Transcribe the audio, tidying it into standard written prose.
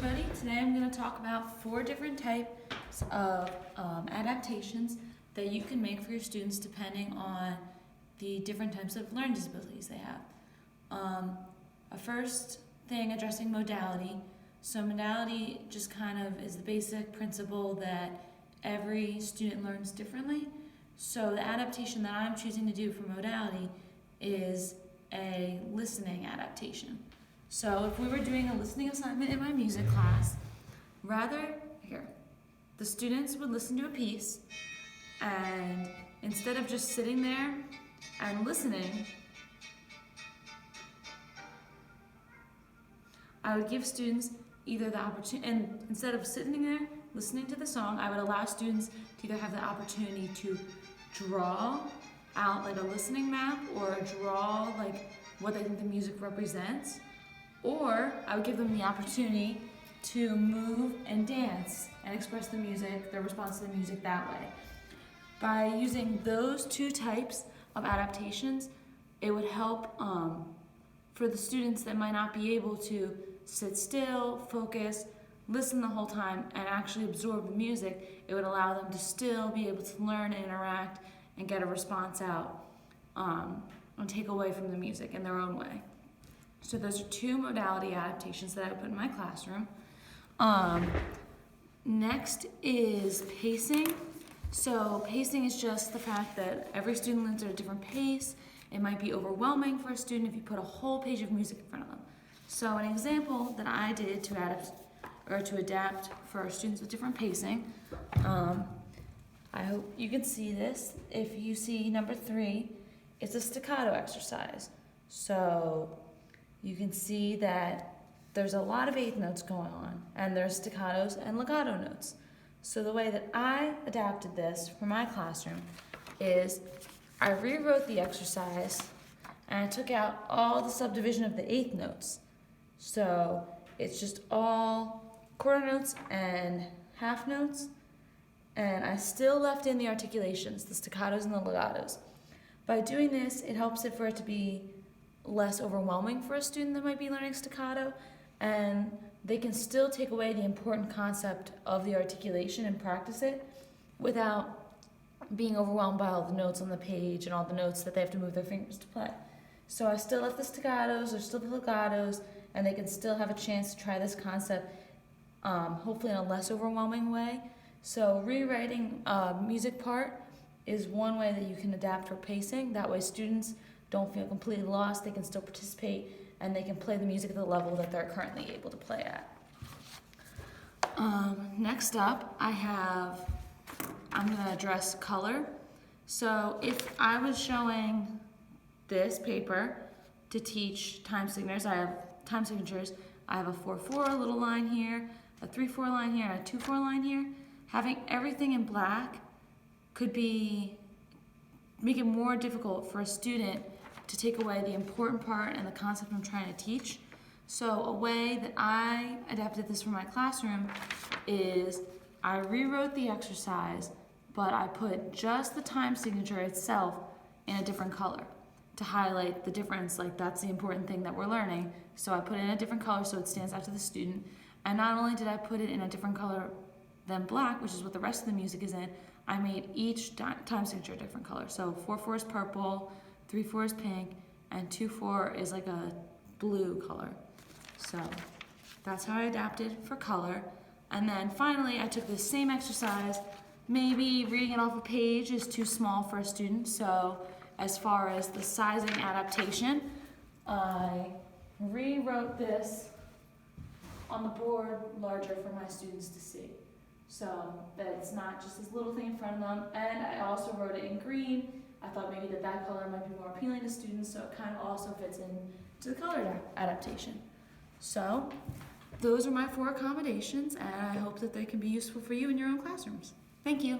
everybody. Today I'm going to talk about 4 different types of adaptations that you can make for your students depending on the different types of learning disabilities they have. A first thing, addressing modality. So modality just kind of is the basic principle that every student learns differently. So the adaptation that I'm choosing to do for modality is a listening adaptation. So if we were doing a listening assignment in my music class, the students would listen to a piece, and instead of just sitting there and listening, I would give students either the opportunity, and instead of sitting there listening to the song, I would allow students to either have the opportunity to draw out like a listening map or draw like what they think the music represents, or I would give them the opportunity to move and dance and express the music, their response to the music that way. By using those 2 types of adaptations, it would help for the students that might not be able to sit still, focus, listen the whole time, and actually absorb the music. It would allow them to still be able to learn and interact and get a response out and take away from the music in their own way. So those are 2 modality adaptations that I put in my classroom. Next is pacing. So pacing is just the fact that every student learns at a different pace. It might be overwhelming for a student if you put a whole page of music in front of them. So an example that I did to adapt for our students with different pacing, I hope you can see this. If you see number 3, it's a staccato exercise. So you can see that there's a lot of 8th notes going on, and there's staccatos and legato notes. So the way that I adapted this for my classroom is I rewrote the exercise and I took out all the subdivision of the 8th notes. So it's just all quarter notes and half notes, and I still left in the articulations, the staccatos and the legatos. By doing this, it helps it for it to be less overwhelming for a student that might be learning staccato, and they can still take away the important concept of the articulation and practice it without being overwhelmed by all the notes on the page and all the notes that they have to move their fingers to play. So I still left the staccatos, there's still the legatos, and they can still have a chance to try this concept, hopefully in a less overwhelming way. So rewriting a music part is one way that you can adapt for pacing. That way students don't feel completely lost, they can still participate, and they can play the music at the level that they're currently able to play at. Next up, I'm going to address color. So if I was showing this paper to teach time signatures, I have a 4-4 little line here, a 3-4 line here, and a 2-4 line here. Having everything in black could make it more difficult for a student to take away the important part and the concept I'm trying to teach. So a way that I adapted this for my classroom is I rewrote the exercise, but I put just the time signature itself in a different color to highlight the difference, like that's the important thing that we're learning. So I put it in a different color so it stands out to the student. And not only did I put it in a different color than black, which is what the rest of the music is in, I made each time signature a different color. So 4-4 is purple, 3-4 is pink, and 2-4 is like a blue color. So that's how I adapted for color. And then finally, I took the same exercise. Maybe reading it off a page is too small for a student, so as far as the sizing adaptation, I rewrote this on the board larger for my students to see, so that it's not just this little thing in front of them. And I also wrote it in green. I thought maybe that color might be more appealing to students, so it kind of also fits into the color adaptation. So those are my 4 accommodations, and I hope that they can be useful for you in your own classrooms. Thank you.